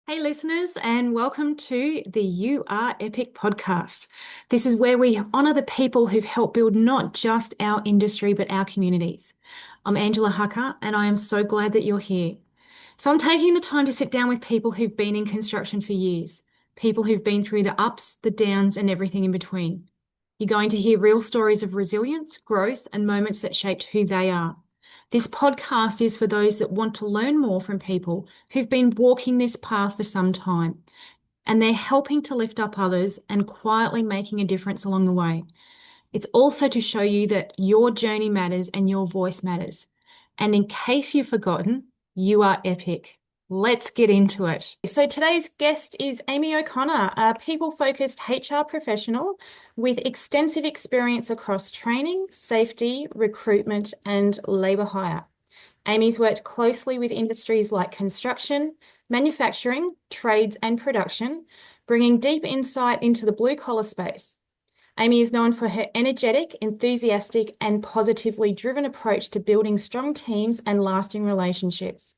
Hey, listeners, and welcome to the You Are Epic podcast. This is where we honour the people who've helped build not just our industry, but our communities. I'm Angela Hucker, and I am so glad that you're here. So, I'm taking the time to sit down with people who've been in construction for years, people who've been through the ups, the downs, and everything in between. You're going to hear real stories of resilience, growth, and moments that shaped who they are. This podcast is for those that want to learn more from people who've been walking this path for some time, and they're helping to lift up others and quietly making a difference along the way. It's also to show you that your journey matters and your voice matters. And in case you've forgotten, you are epic. Let's get into it. So today's guest is Amy O'Connor, a people-focused HR professional with extensive experience across training, safety, recruitment, and labour hire. Amy's worked closely with industries like construction, manufacturing, trades, and production, bringing deep insight into the blue-collar space. Amy is known for her energetic, enthusiastic, and positively driven approach to building strong teams and lasting relationships.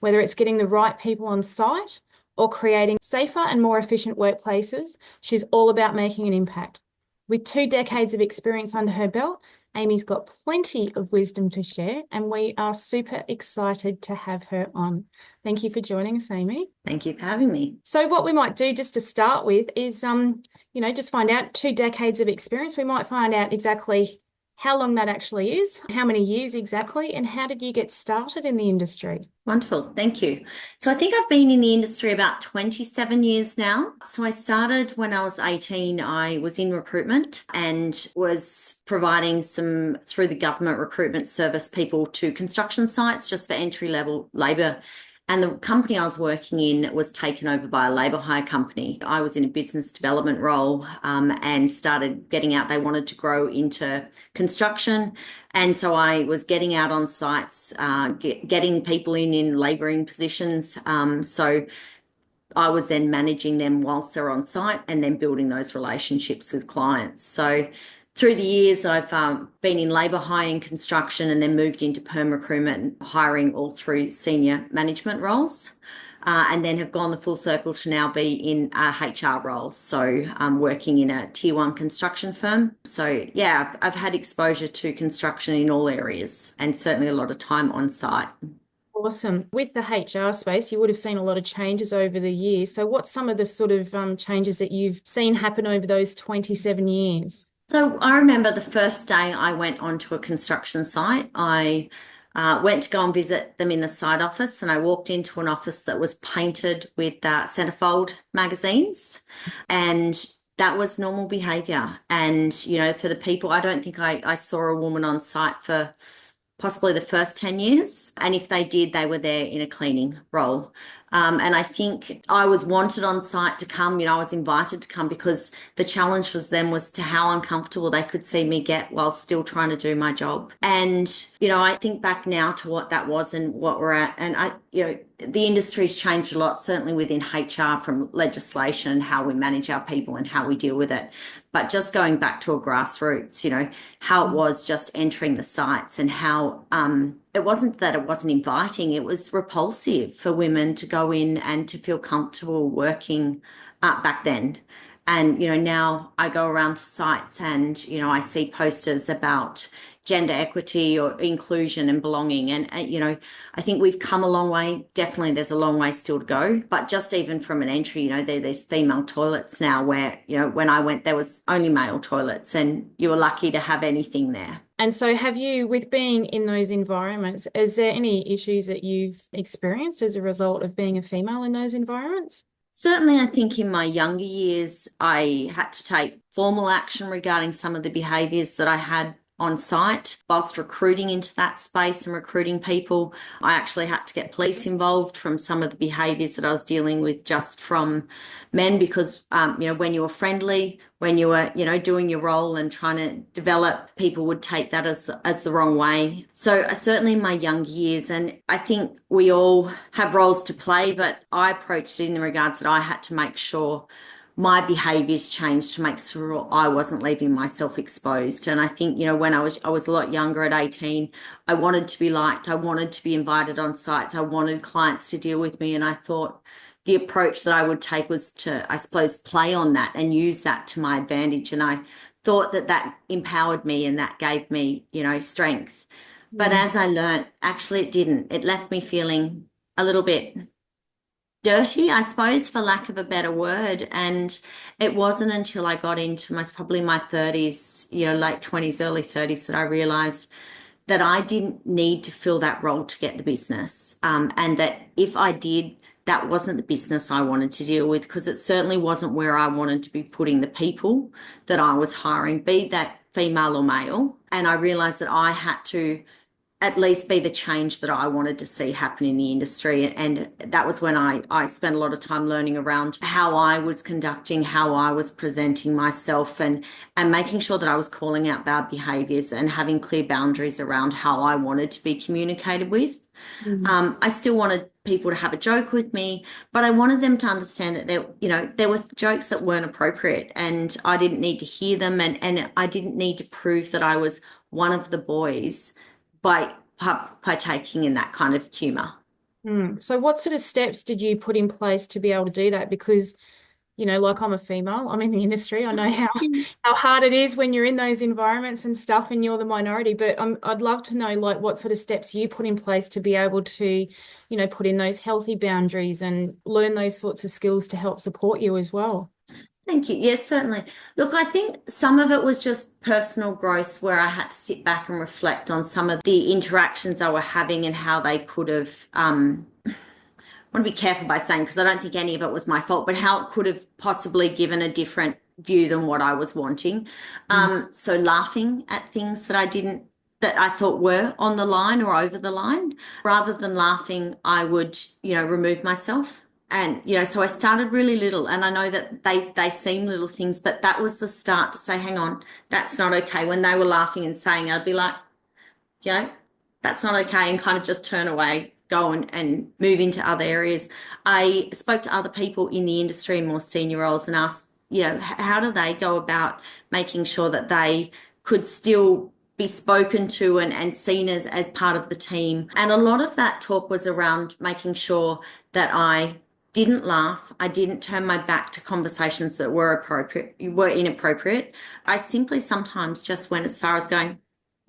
Whether it's getting the right people on site or creating safer and more efficient workplaces, she's all about making an impact. With 2 decades of experience under her belt, Amy's got plenty of wisdom to share, and we are super excited to have her on. Thank you for joining us, Amy. Thank you for having me. So what we might do just to start with is, just find out 2 decades of experience. We might find out exactly how long that actually is, how many years exactly, and how did you get started in the industry? Wonderful. Thank you. So I think I've been in the industry about 27 years now. So I started when I was 18. I was in recruitment and was providing some through the government recruitment service people to construction sites just for entry-level labour. And the company I was working in was taken over by a labour hire company. I was in a business development role and started getting out. They wanted to grow into construction. And so I was getting out on sites, getting people in labouring positions. So I was then managing them whilst they're on site and then building those relationships with clients. So through the years, I've been in labour hire and construction and then moved into perm recruitment, hiring all through senior management roles, and then have gone the full circle to now be in a HR role. So I'm working in a tier 1 construction firm. So yeah, I've had exposure to construction in all areas and certainly a lot of time on site. Awesome. With the HR space, you would have seen a lot of changes over the years. So what's some of the sort of changes that you've seen happen over those 27 years? So I remember the first day I went onto a construction site. I went to go and visit them in the site office, and I walked into an office that was painted with centerfold magazines, and that was normal behaviour. And, for the people, I don't think I saw a woman on site for possibly the first 10 years. And if they did, they were there in a cleaning role. And I think I was wanted on site to come, I was invited to come because the challenge for them was to how uncomfortable they could see me get while still trying to do my job. And, I think back now to what that was and what we're at. And the industry's changed a lot, certainly within HR, from legislation and how we manage our people and how we deal with it. But just going back to a grassroots, how it was just entering the sites and how it wasn't that it wasn't inviting, it was repulsive for women to go in and to feel comfortable working back then. And, now I go around to sites and, I see posters about gender equity or inclusion and belonging. And, I think we've come a long way. Definitely there's a long way still to go. But just even from an entry, there's female toilets now where, when I went, there was only male toilets and you were lucky to have anything there. And so have you, with being in those environments, is there any issues that you've experienced as a result of being a female in those environments? Certainly, I think in my younger years, I had to take formal action regarding some of the behaviours that I had on site. Whilst recruiting into that space and recruiting people, I actually had to get police involved from some of the behaviours that I was dealing with just from men because, when you were friendly, when you were, doing your role and trying to develop, people would take that as the wrong way. So certainly in my young years, and I think we all have roles to play, but I approached it in the regards that I had to make sure my behaviours changed to make sure I wasn't leaving myself exposed. And I think, when I was a lot younger at 18, I wanted to be liked. I wanted to be invited on sites. I wanted clients to deal with me. And I thought, the approach that I would take was to, I suppose, play on that and use that to my advantage. And I thought that that empowered me and that gave me, strength. But Mm. as I learnt, actually, it didn't. It left me feeling a little bit dirty, I suppose, for lack of a better word. And it wasn't until I got into probably my 30s, late 20s, early 30s, that I realized that I didn't need to fill that role to get the business. And that if I did, that wasn't the business I wanted to deal with, because it certainly wasn't where I wanted to be putting the people that I was hiring, be that female or male. And I realized that I had to at least be the change that I wanted to see happen in the industry. And that was when I spent a lot of time learning around how I was conducting, how I was presenting myself, and making sure that I was calling out bad behaviors and having clear boundaries around how I wanted to be communicated with. Mm. I still wanted people to have a joke with me, but I wanted them to understand that there were jokes that weren't appropriate, and I didn't need to hear them, and I didn't need to prove that I was one of the boys by partaking in that kind of humor. Mm. So what sort of steps did you put in place to be able to do that? Because, like I'm a female, I'm in the industry. I know how hard it is when you're in those environments and stuff and you're the minority. But I'd love to know like what sort of steps you put in place to be able to, put in those healthy boundaries and learn those sorts of skills to help support you as well. Thank you. Yes, certainly. Look, I think some of it was just personal growth, where I had to sit back and reflect on some of the interactions I were having and how they could have, I want to be careful by saying, because I don't think any of it was my fault, but how it could have possibly given a different view than what I was wanting. Mm. So laughing at things that I thought were on the line or over the line, rather than laughing, I would, remove myself. And, so I started really little, and I know that they seem little things, but that was the start to say, hang on, that's not okay. When they were laughing and saying, I'd be like, you know, that's not okay, and kind of just turn away, go and move into other areas. I spoke to other people in the industry in more senior roles and asked, how do they go about making sure that they could still be spoken to and seen as part of the team. And a lot of that talk was around making sure that I didn't laugh. I didn't turn my back to conversations that were inappropriate. I simply sometimes just went as far as going,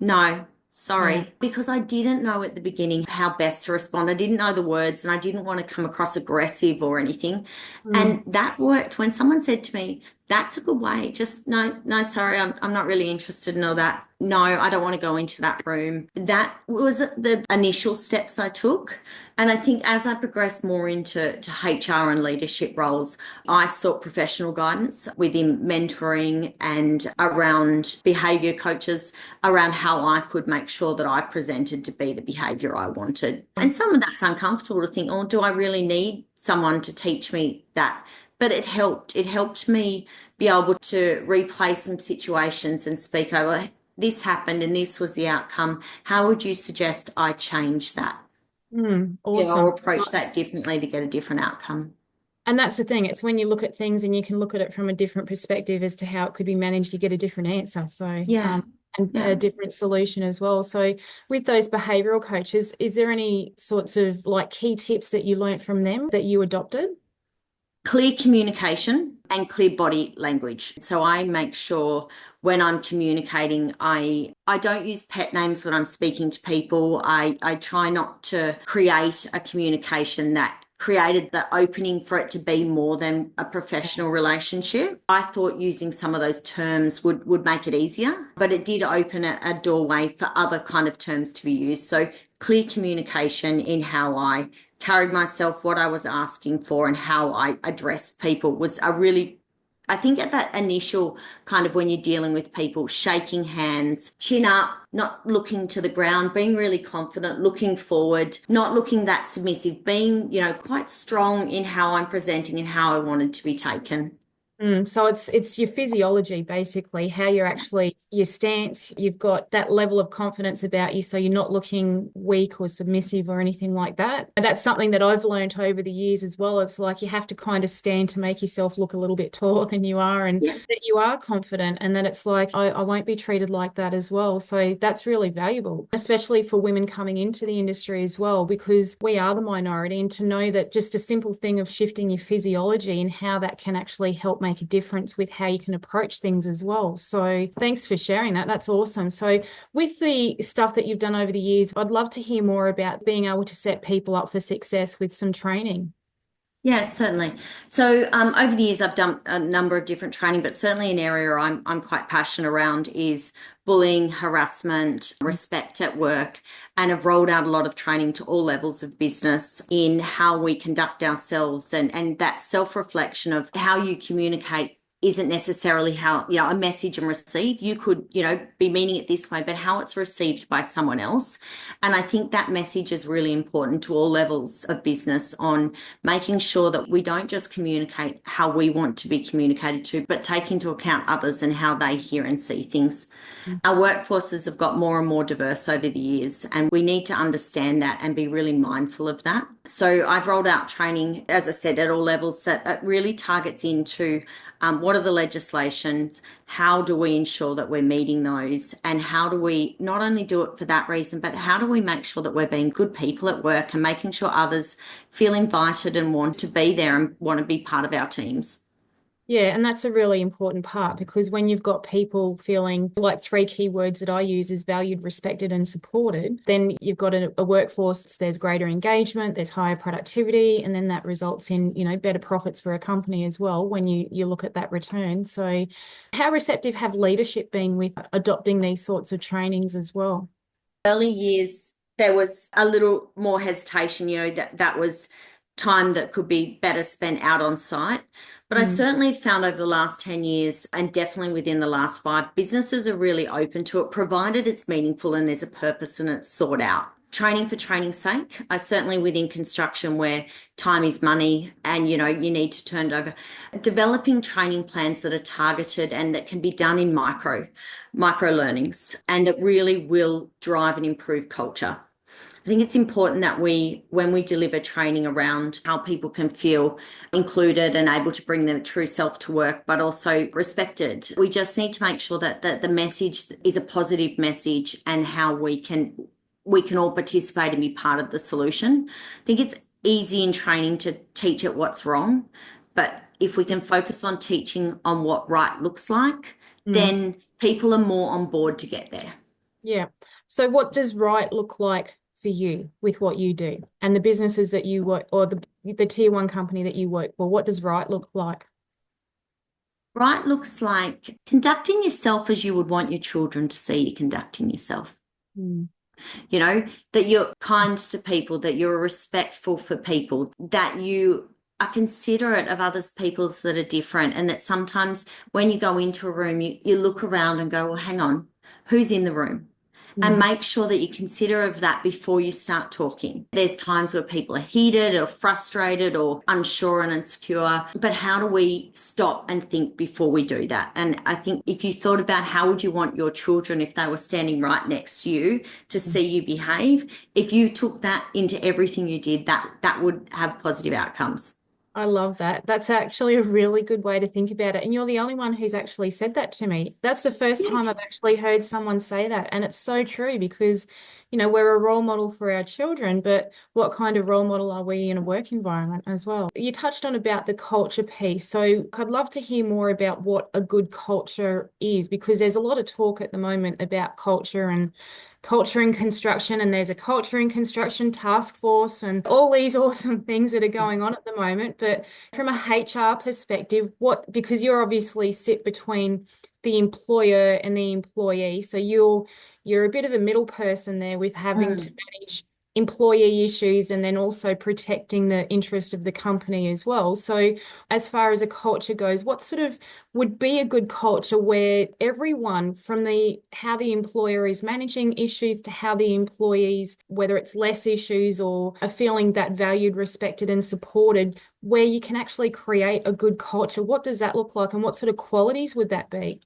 no, Mm. sorry, because I didn't know at the beginning how best to respond. I didn't know the words, and I didn't want to come across aggressive or anything. Mm. And that worked. When someone said to me, that's a good way, just no, no, sorry, I'm not really interested in all that. No, I don't want to go into that room. That was the initial steps I took. And I think as I progressed more into HR and leadership roles, I sought professional guidance within mentoring and around behavior coaches around how I could make sure that I presented to be the behavior I wanted. And some of that's uncomfortable to think, oh, do I really need someone to teach me that? But it helped. It helped me be able to replay some situations and speak over, this happened and this was the outcome. How would you suggest I change that? Mm. Or Awesome. approach that differently to get a different outcome. And that's the thing. It's when you look at things and you can look at it from a different perspective as to how it could be managed, you get a different answer. So, Yeah. and a Yeah. different solution as well. So, with those behavioral coaches, is there any sorts of like key tips that you learnt from them that you adopted? Clear communication and clear body language. So I make sure when I'm communicating, I don't use pet names when I'm speaking to people. I try not to create a communication that created the opening for it to be more than a professional relationship. I thought using some of those terms would make it easier, but it did open a doorway for other kind of terms to be used. So clear communication in how I carried myself, what I was asking for, and how I addressed people was a really, I think at that initial kind of when you're dealing with people, shaking hands, chin up, not looking to the ground, being really confident, looking forward, not looking that submissive, being, quite strong in how I'm presenting and how I wanted to be taken. So it's your physiology, basically, how you're actually, your stance, you've got that level of confidence about you, so you're not looking weak or submissive or anything like that. And that's something that I've learned over the years as well. It's like you have to kind of stand to make yourself look a little bit taller than you are, and Yeah. that you are confident, and that it's like I won't be treated like that as well. So that's really valuable, especially for women coming into the industry as well, because we are the minority, and to know that just a simple thing of shifting your physiology and how that can actually help make a difference with how you can approach things as well. So thanks for sharing that. That's awesome. So with the stuff that you've done over the years, I'd love to hear more about being able to set people up for success with some training. Yes, certainly. So over the years, I've done a number of different training, but certainly an area I'm quite passionate around is bullying, harassment, respect at work, and have rolled out a lot of training to all levels of business in how we conduct ourselves and that self-reflection of how you communicate isn't necessarily how, a message and receive. You could, be meaning it this way, but how it's received by someone else. And I think that message is really important to all levels of business on making sure that we don't just communicate how we want to be communicated to, but take into account others and how they hear and see things. Our workforces have got more and more diverse over the years, and we need to understand that and be really mindful of that. So I've rolled out training, as I said, at all levels that really targets into what are the legislations, how do we ensure that we're meeting those, and how do we not only do it for that reason, but how do we make sure that we're being good people at work and making sure others feel invited and want to be there and want to be part of our teams. Yeah, and that's a really important part, because when you've got people feeling like three key words that I use is valued, respected, and supported, then you've got a workforce, there's greater engagement, there's higher productivity, and then that results in, better profits for a company as well when you look at that return. So how receptive have leadership been with adopting these sorts of trainings as well? Early years, there was a little more hesitation, that was time that could be better spent out on site. But I Mm. certainly found over the last 10 years, and definitely within the last five, businesses are really open to it, provided it's meaningful and there's a purpose and it's thought out. Training for training's sake, I certainly within construction where time is money and you need to turn it over. Developing training plans that are targeted and that can be done in micro learnings and that really will drive and improve culture. I think it's important that when we deliver training around how people can feel included and able to bring their true self to work, but also respected, we just need to make sure that the message is a positive message and how we can all participate and be part of the solution. I think it's easy in training to teach it what's wrong, but if we can focus on teaching on what right looks like, Mm. then people are more on board to get there. Yeah. So what does right look like for you with what you do and the businesses that you work, or the tier one company that you work for? What does right look like? Right looks like conducting yourself as you would want your children to see you conducting yourself. Mm. That you're kind to people, that you're respectful for people, that you are considerate of others people's that are different, and that sometimes when you go into a room, you look around and go, well, hang on, who's in the room? And Mm. make sure that you consider of that before you start talking. There's times where people are heated or frustrated or unsure and insecure, but how do we stop and think before we do that? And I think if you thought about how would you want your children, if they were standing right next to you, to see you behave, if you took that into everything you did, that would have positive outcomes. I love that. That's actually a really good way to think about it. And you're the only one who's actually said that to me. That's the first Yeah. time I've actually heard someone say that. And it's so true because, we're a role model for our children, but what kind of role model are we in a work environment as well? You touched on about the culture piece. So I'd love to hear more about what a good culture is, because there's a lot of talk at the moment about culture in construction, and there's a culture in construction task force and all these awesome things that are going on at the moment. But from a HR perspective, because you're obviously sit between the employer and the employee, so you're a bit of a middle person there with having to Mm. manage employee issues and then also protecting the interest of the company as well. So as far as a culture goes, what sort of would be a good culture where everyone from the how the employer is managing issues to how the employees, whether it's less issues or are feeling that valued, respected and supported, where you can actually create a good culture? What does that look like and what sort of qualities would that be?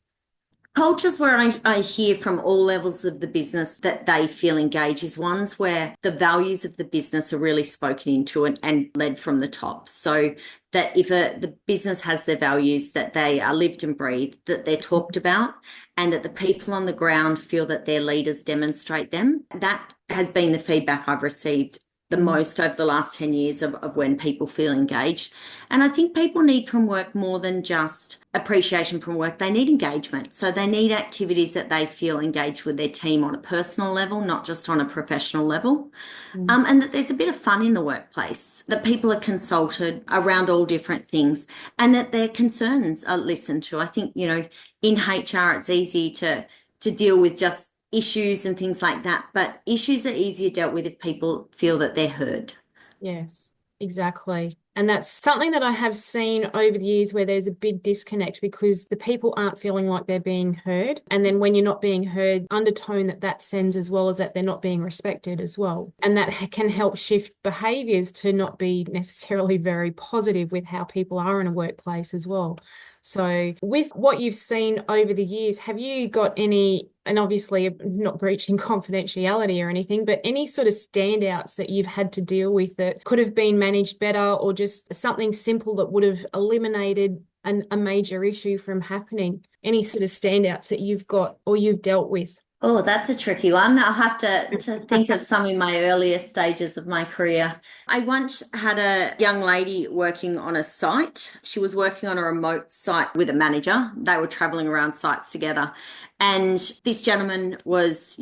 Cultures where I hear from all levels of the business that they feel engaged is ones where the values of the business are really spoken into and led from the top. So that if the business has their values, that they are lived and breathed, that they're talked about, and that the people on the ground feel that their leaders demonstrate them. That has been the feedback I've received the most over the last 10 years of when people feel engaged. And I think people need from work more than just appreciation from work. They need engagement. So they need activities that they feel engaged with their team on a personal level, not just on a professional level. And that there's a bit of fun in the workplace, that people are consulted around all different things and that their concerns are listened to. I think, in HR, it's easy to deal with just issues and things like that, but issues are easier dealt with if people feel that they're heard. Yes, exactly. And that's something that I have seen over the years where there's a big disconnect because the people aren't feeling like they're being heard. And then when you're not being heard, undertone that sends as well as that they're not being respected as well. And that can help shift behaviors to not be necessarily very positive with how people are in a workplace as well. So with what you've seen over the years, have you got any, and obviously not breaching confidentiality or anything, but any sort of standouts that you've had to deal with that could have been managed better or just something simple that would have eliminated a major issue from happening? Any sort of standouts that you've got or you've dealt with? Oh, that's a tricky one. I'll have to think of some in my earlier stages of my career. I once had a young lady working on a site. She was working on a remote site with a manager. They were traveling around sites together. And this gentleman was,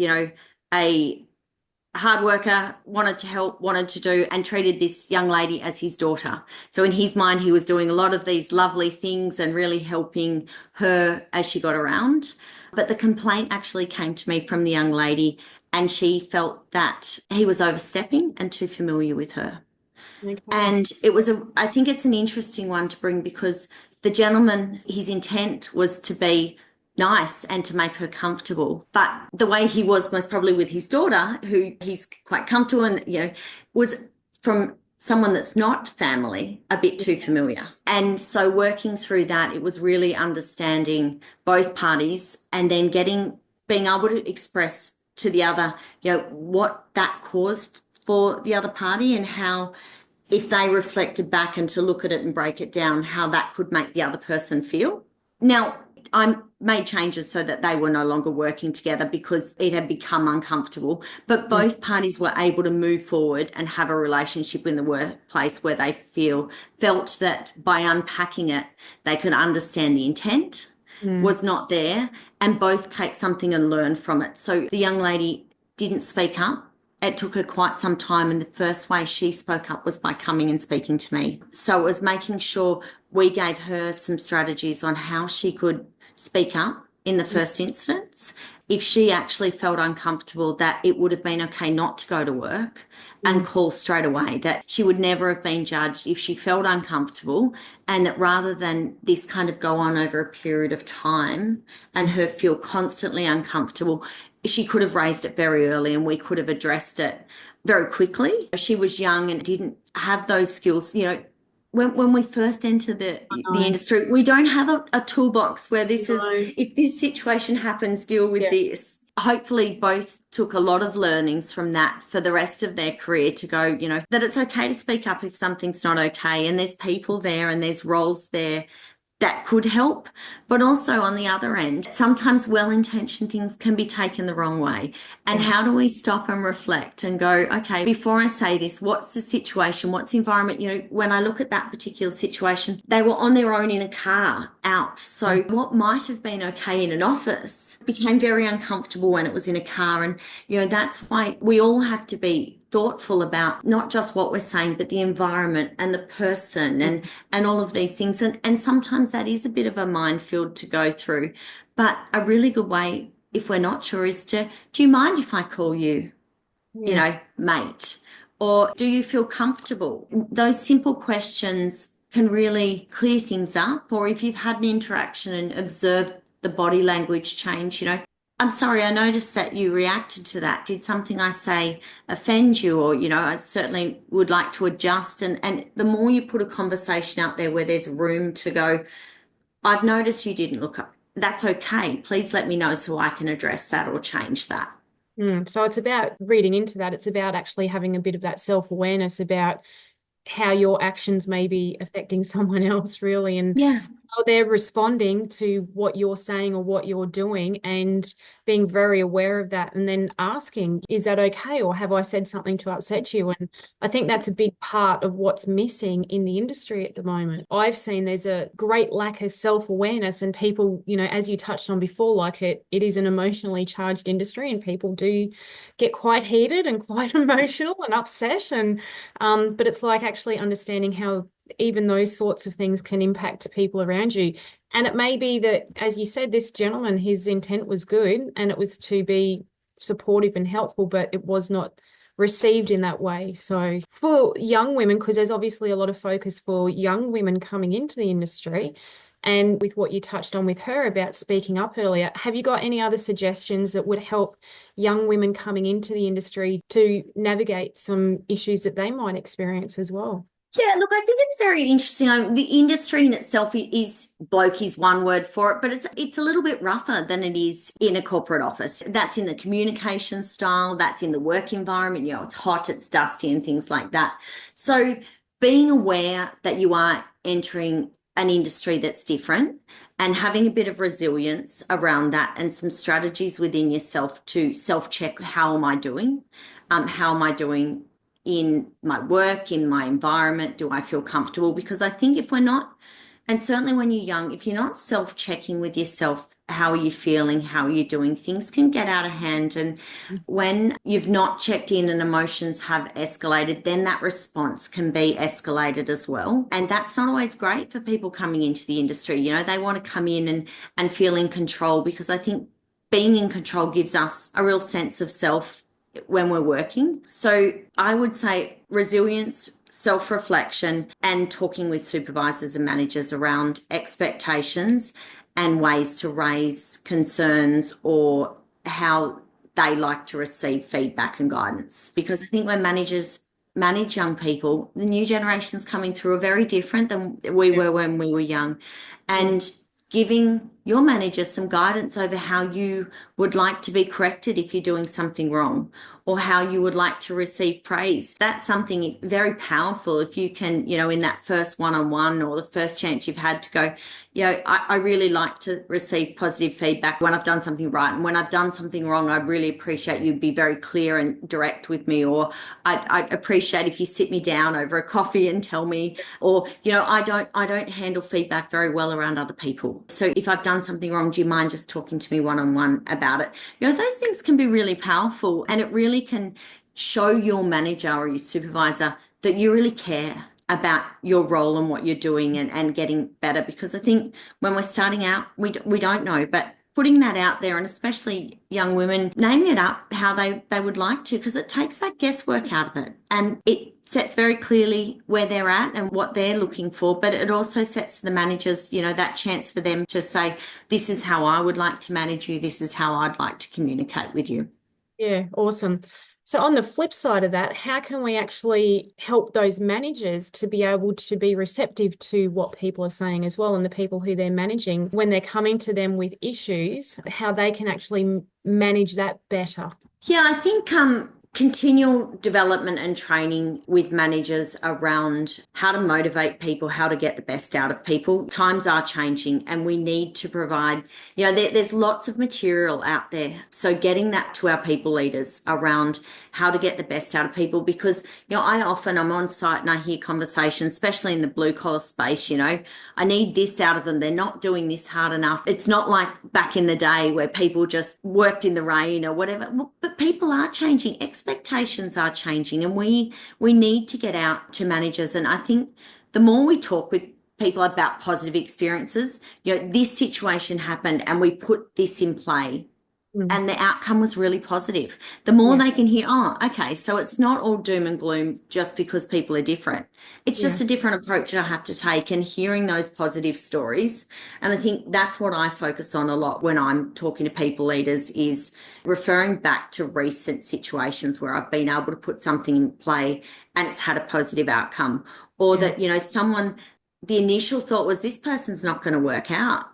a hard worker, wanted to help, wanted to do, and treated this young lady as his daughter. So in his mind, he was doing a lot of these lovely things and really helping her as she got around. But the complaint actually came to me from the young lady, and she felt that he was overstepping and too familiar with her. Okay. And I think it's an interesting one to bring because the gentleman, his intent was to be nice and to make her comfortable. But the way he was most probably with his daughter, who he's quite comfortable and, was from someone that's not family, a bit too familiar. And so working through that, it was really understanding both parties and then being able to express to the other, what that caused for the other party and how if they reflected back and to look at it and break it down, how that could make the other person feel. Now, I made changes so that they were no longer working together because it had become uncomfortable, but both parties were able to move forward and have a relationship in the workplace where they felt that by unpacking it, they could understand the intent was not there and both take something and learn from it. So the young lady didn't speak up. It took her quite some time, and the first way she spoke up was by coming and speaking to me. So it was making sure we gave her some strategies on how she could speak up in the first instance. If she actually felt uncomfortable, that it would have been okay not to go to work and call straight away, that she would never have been judged if she felt uncomfortable, and that rather than this kind of go on over a period of time and her feel constantly uncomfortable, she could have raised it very early and we could have addressed it very quickly. She was young and didn't have those skills. When we first enter the No, industry, we don't have a toolbox where this is, no. if this situation happens, deal with Yeah. this. Hopefully both took a lot of learnings from that for the rest of their career to go, that it's okay to speak up if something's not okay. And there's people there and there's roles there that could help. But also on the other end, sometimes well-intentioned things can be taken the wrong way. And Yeah. how do we stop and reflect and go, okay, before I say this, what's the situation? What's the environment? When I look at that particular situation, they were on their own in a car out. So what might have been okay in an office became very uncomfortable when it was in a car. And, that's why we all have to be thoughtful about not just what we're saying, but the environment and the person and all of these things. And sometimes that is a bit of a minefield to go through. But a really good way, if we're not sure, is do you mind if I call you, Yeah. mate? Or do you feel comfortable? Those simple questions can really clear things up. Or if you've had an interaction and observed the body language change, I'm sorry, I noticed that you reacted to that. Did something I say offend you? Or, I certainly would like to adjust. And the more you put a conversation out there where there's room to go, I've noticed you didn't look up. That's okay. Please let me know so I can address that or change that. So it's about reading into that. It's about actually having a bit of that self-awareness about how your actions may be affecting someone else, really, and Yeah. how they're responding to what you're saying or what you're doing, and being very aware of that, and then asking, is that okay? Or have I said something to upset you? And I think that's a big part of what's missing in the industry at the moment. I've seen there's a great lack of self-awareness, and people, as you touched on before, like it is an emotionally charged industry, and people do get quite heated and quite emotional and upset. But it's like actually understanding how even those sorts of things can impact people around you. And it may be that, as you said, this gentleman, his intent was good and it was to be supportive and helpful, but it was not received in that way. So for young women, because there's obviously a lot of focus for young women coming into the industry, and with what you touched on with her about speaking up earlier, have you got any other suggestions that would help young women coming into the industry to navigate some issues that they might experience as well? Yeah, look, I think it's very interesting. The industry in itself is bloke is one word for it, but it's a little bit rougher than it is in a corporate office. That's in the communication style, that's in the work environment. It's hot, it's dusty, and things like that. So being aware that you are entering an industry that's different and having a bit of resilience around that and some strategies within yourself to self-check, how am I doing? How am I doing in my work, in my environment? Do I feel comfortable? Because I think if we're not, and certainly when you're young, if you're not self-checking with yourself, how are you feeling? How are you doing? Things can get out of hand. And when you've not checked in and emotions have escalated, then that response can be escalated as well. And that's not always great for people coming into the industry. They want to come in and feel in control, because I think being in control gives us a real sense of self when we're working. So I would say resilience, self-reflection, and talking with supervisors and managers around expectations and ways to raise concerns or how they like to receive feedback and guidance. Because I think when managers manage young people, the new generations coming through are very different than we were when we were young. And giving your manager some guidance over how you would like to be corrected if you're doing something wrong, or how you would like to receive praise. That's something very powerful if you can, in that first one-on-one or the first chance you've had to go, I really like to receive positive feedback when I've done something right. And when I've done something wrong, I'd really appreciate you be very clear and direct with me. Or I'd appreciate if you sit me down over a coffee and tell me, or, I don't handle feedback very well around other people. So if I've done something wrong, do you mind just talking to me one-on-one about it? Those things can be really powerful, and it really can show your manager or your supervisor that you really care about your role and what you're doing and getting better. Because I think when we're starting out, we don't know, but putting that out there, and especially young women, naming it up how they would like to, because it takes that guesswork out of it, and it sets very clearly where they're at and what they're looking for. But it also sets the managers, that chance for them to say, this is how I would like to manage you, this is how I'd like to communicate with you. Yeah, awesome. So on the flip side of that, how can we actually help those managers to be able to be receptive to what people are saying as well, and the people who they're managing when they're coming to them with issues, how they can actually manage that better? Yeah, I think continual development and training with managers around how to motivate people, how to get the best out of people. Times are changing, and we need to provide, there's lots of material out there. So getting that to our people leaders around how to get the best out of people, because, I'm on site and I hear conversations, especially in the blue collar space, I need this out of them. They're not doing this hard enough. It's not like back in the day where people just worked in the rain or whatever. But people are changing. Expectations are changing, and we need to get out to managers. And I think the more we talk with people about positive experiences, this situation happened and we put this in play, Mm. and the outcome was really positive. The more Yeah. they can hear, oh, okay, so it's not all doom and gloom just because people are different. It's Yeah. just a different approach that I have to take and hearing those positive stories. And I think that's what I focus on a lot when I'm talking to people leaders is referring back to recent situations where I've been able to put something in play and it's had a positive outcome. Or Yeah. that, someone, the initial thought was this person's not going to work out.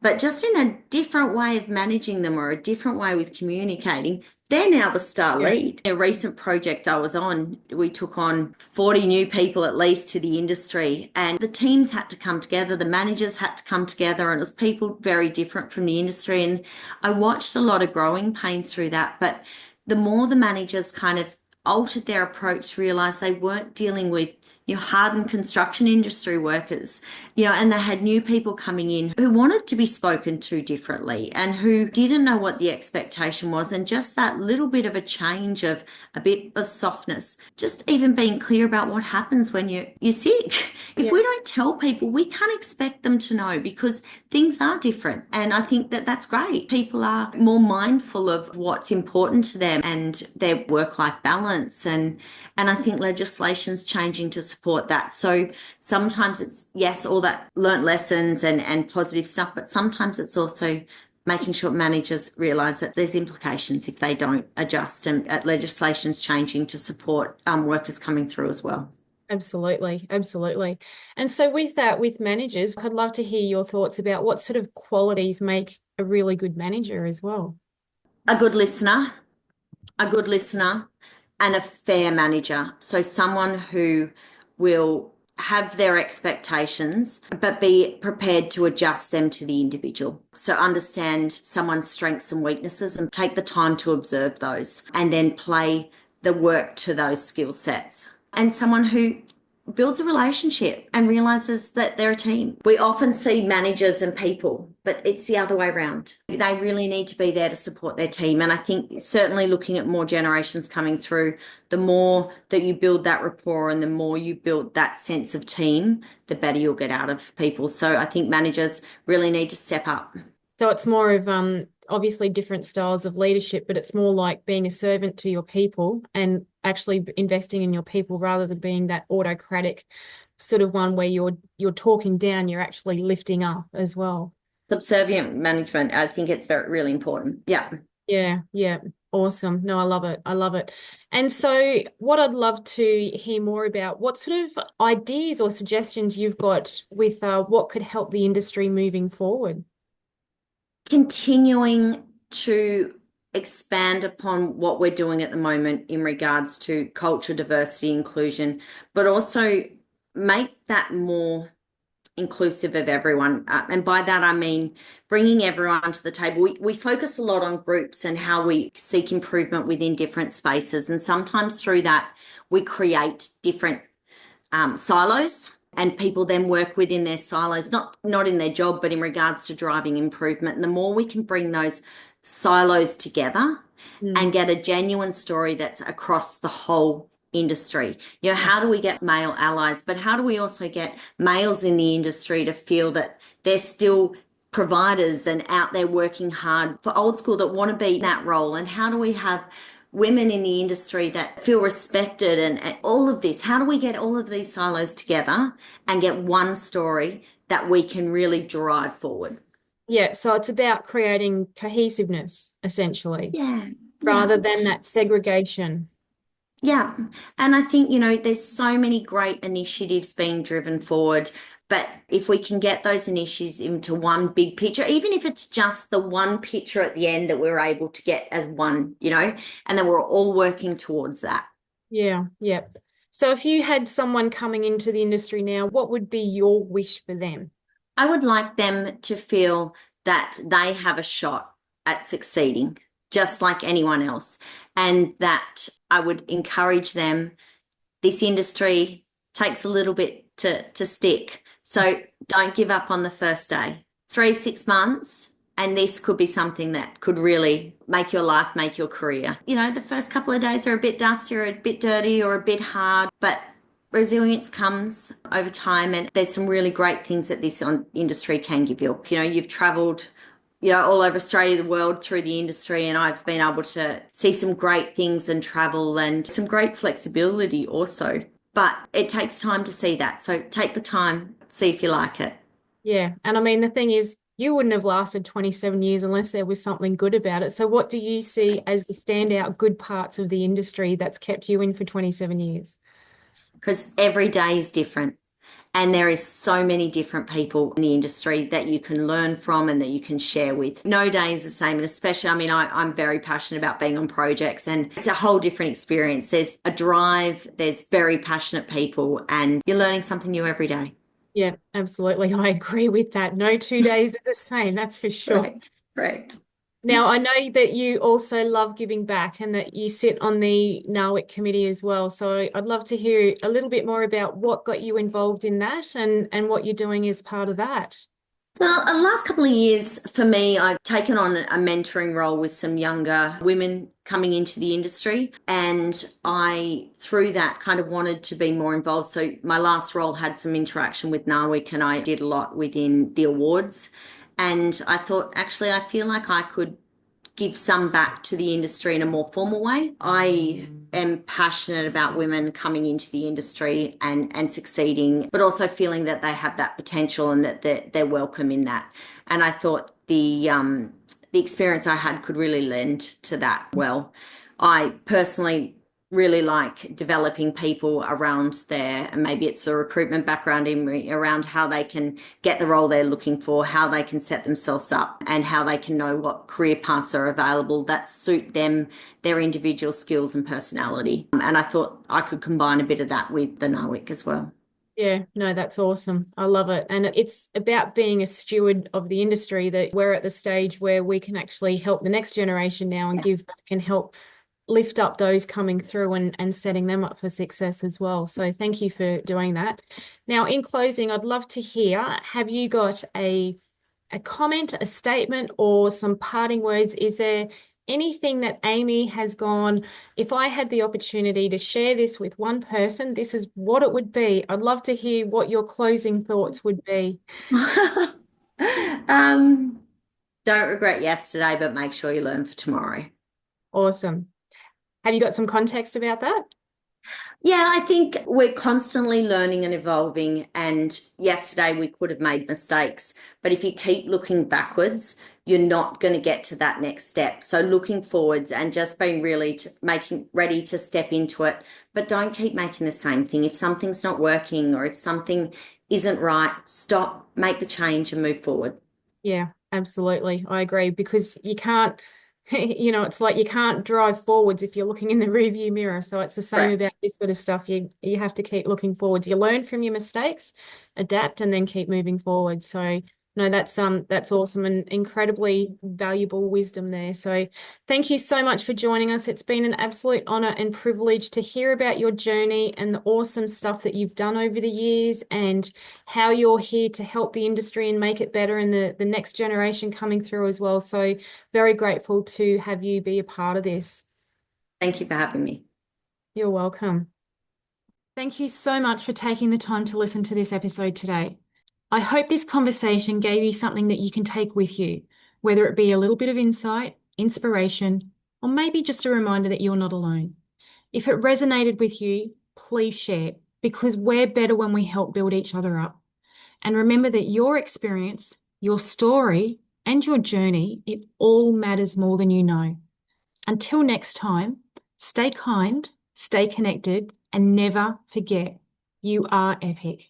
But just in a different way of managing them or a different way with communicating, they're now the star Yeah. lead. A recent project I was on, we took on 40 new people at least to the industry, and the teams had to come together, the managers had to come together, and it was people very different from the industry. And I watched a lot of growing pains through that. But the more the managers kind of altered their approach, realized they weren't dealing with your hardened construction industry workers, and they had new people coming in who wanted to be spoken to differently and who didn't know what the expectation was. And just that little bit of a change of a bit of softness, just even being clear about what happens when you're sick. If Yeah. we don't tell people, we can't expect them to know because things are different. And I think that that's great. People are more mindful of what's important to them and their work-life balance. And I think legislation's changing to support that. So sometimes it's, yes, all that learnt lessons and positive stuff, but sometimes it's also making sure managers realise that there's implications if they don't adjust and legislation's changing to support workers coming through as well. Absolutely, absolutely. And so with that, with managers, I'd love to hear your thoughts about what sort of qualities make a really good manager as well. A good listener, a good listener, and a fair manager. So someone who will have their expectations, but be prepared to adjust them to the individual. So understand someone's strengths and weaknesses and take the time to observe those and then play the work to those skill sets. And someone who builds a relationship and realizes that they're a team. We often see managers and people, but it's the other way around. They really need to be there to support their team. And I think certainly looking at more generations coming through, the more that you build that rapport and the more you build that sense of team, the better you'll get out of people. So I think managers really need to step up. So it's more of obviously different styles of leadership, but it's more like being a servant to your people and actually investing in your people rather than being that autocratic sort of one where you're talking down, you're actually lifting up as well. Subservient management, I think it's very, really important. Yeah. Yeah, yeah. Awesome. No, I love it. I love it. And so what I'd love to hear more about, what sort of ideas or suggestions you've got with what could help the industry moving forward. Continuing to expand upon what we're doing at the moment in regards to culture, diversity, inclusion, but also make that more inclusive of everyone. And by that, I mean bringing everyone to the table. We focus a lot on groups and how we seek improvement within different spaces. And sometimes through that, we create different silos and people then work within their silos, not in their job, but in regards to driving improvement. And the more we can bring those silos together and Mm, get a genuine story that's across the whole industry. yeah. How do we get male allies, but how do we also get males in the industry to feel that they're still providers and out there working hard for old school that want to be in that role? And how do we have women in the industry that feel respected and all of this? How do we get all of these silos together and get one story that we can really drive forward? Yeah, so it's about creating cohesiveness, essentially, Yeah, yeah. rather than that segregation. Yeah. And I think, there's so many great initiatives being driven forward. But if we can get those initiatives into one big picture, even if it's just the one picture at the end that we're able to get as one, and then we're all working towards that. Yeah, yeah. So if you had someone coming into the industry now, what would be your wish for them? I would like them to feel that they have a shot at succeeding, just like anyone else, and that I would encourage them. This industry takes a little bit to stick. So don't give up on the first day. 3 6 months, and this could be something that could really make your life, make your career. The first couple of days are a bit dusty or a bit dirty or a bit hard, but resilience comes over time, and there's some really great things that this industry can give you. You've traveled all over Australia, the world through the industry, and I've been able to see some great things and travel and some great flexibility also. But it takes time to see that. So take the time, see if you like it. Yeah. And I mean, the thing is, you wouldn't have lasted 27 years unless there was something good about it. So what do you see as the standout good parts of the industry that's kept you in for 27 years? Because every day is different. And there is so many different people in the industry that you can learn from and that you can share with. No day is the same. And especially, I'm very passionate about being on projects and it's a whole different experience. There's a drive, there's very passionate people, and you're learning something new every day. Yeah, absolutely. I agree with that. No 2 days are the same, that's for sure. Correct. Correct. Now, I know that you also love giving back and that you sit on the NAWIC committee as well. So I'd love to hear a little bit more about what got you involved in that and what you're doing as part of that. Well, the last couple of years for me, I've taken on a mentoring role with some younger women coming into the industry. And I, through that, kind of wanted to be more involved. So my last role had some interaction with NAWIC and I did a lot within the awards. And I thought, actually, I feel like I could give some back to the industry in a more formal way. I am passionate about women coming into the industry and succeeding, but also feeling that they have that potential and that they're welcome in that. And I thought the experience I had could really lend to that well. I personally really like developing people around their, and maybe it's a recruitment background in around how they can get the role they're looking for, how they can set themselves up, and how they can know what career paths are available that suit them, their individual skills and personality. And I thought I could combine a bit of that with the NAWIC as well. Yeah, no, that's awesome. I love it. And it's about being a steward of the industry that we're at the stage where we can actually help the next generation now and Yeah. give back and help lift up those coming through and setting them up for success as well. So thank you for doing that. Now, in closing, I'd love to hear, have you got a comment, a statement, or some parting words? Is there anything that Amy has gone, if I had the opportunity to share this with one person, this is what it would be? I'd love to hear what your closing thoughts would be. um, don't regret yesterday, but make sure you learn for tomorrow. Awesome. Have you got some context about that? Yeah, I think we're constantly learning and evolving. And yesterday we could have made mistakes, but if you keep looking backwards, you're not going to get to that next step. So looking forwards and just being really making ready to step into it, but don't keep making the same thing. If something's not working or if something isn't right, stop, make the change and move forward. Yeah, absolutely. I agree because you can't, it's like you can't drive forwards if you're looking in the rearview mirror. So it's the same about Correct. this sort of stuff. You have to keep looking forwards. You learn from your mistakes, adapt, and then keep moving forward. So no, that's awesome and incredibly valuable wisdom there. So thank you so much for joining us. It's been an absolute honor and privilege to hear about your journey and the awesome stuff that you've done over the years and how you're here to help the industry and make it better and the next generation coming through as well. So very grateful to have you be a part of this. Thank you for having me. You're welcome. Thank you so much for taking the time to listen to this episode today. I hope this conversation gave you something that you can take with you, whether it be a little bit of insight, inspiration, or maybe just a reminder that you're not alone. If it resonated with you, please share because we're better when we help build each other up. And remember that your experience, your story, and your journey, it all matters more than you know. Until next time, stay kind, stay connected, and never forget you are epic.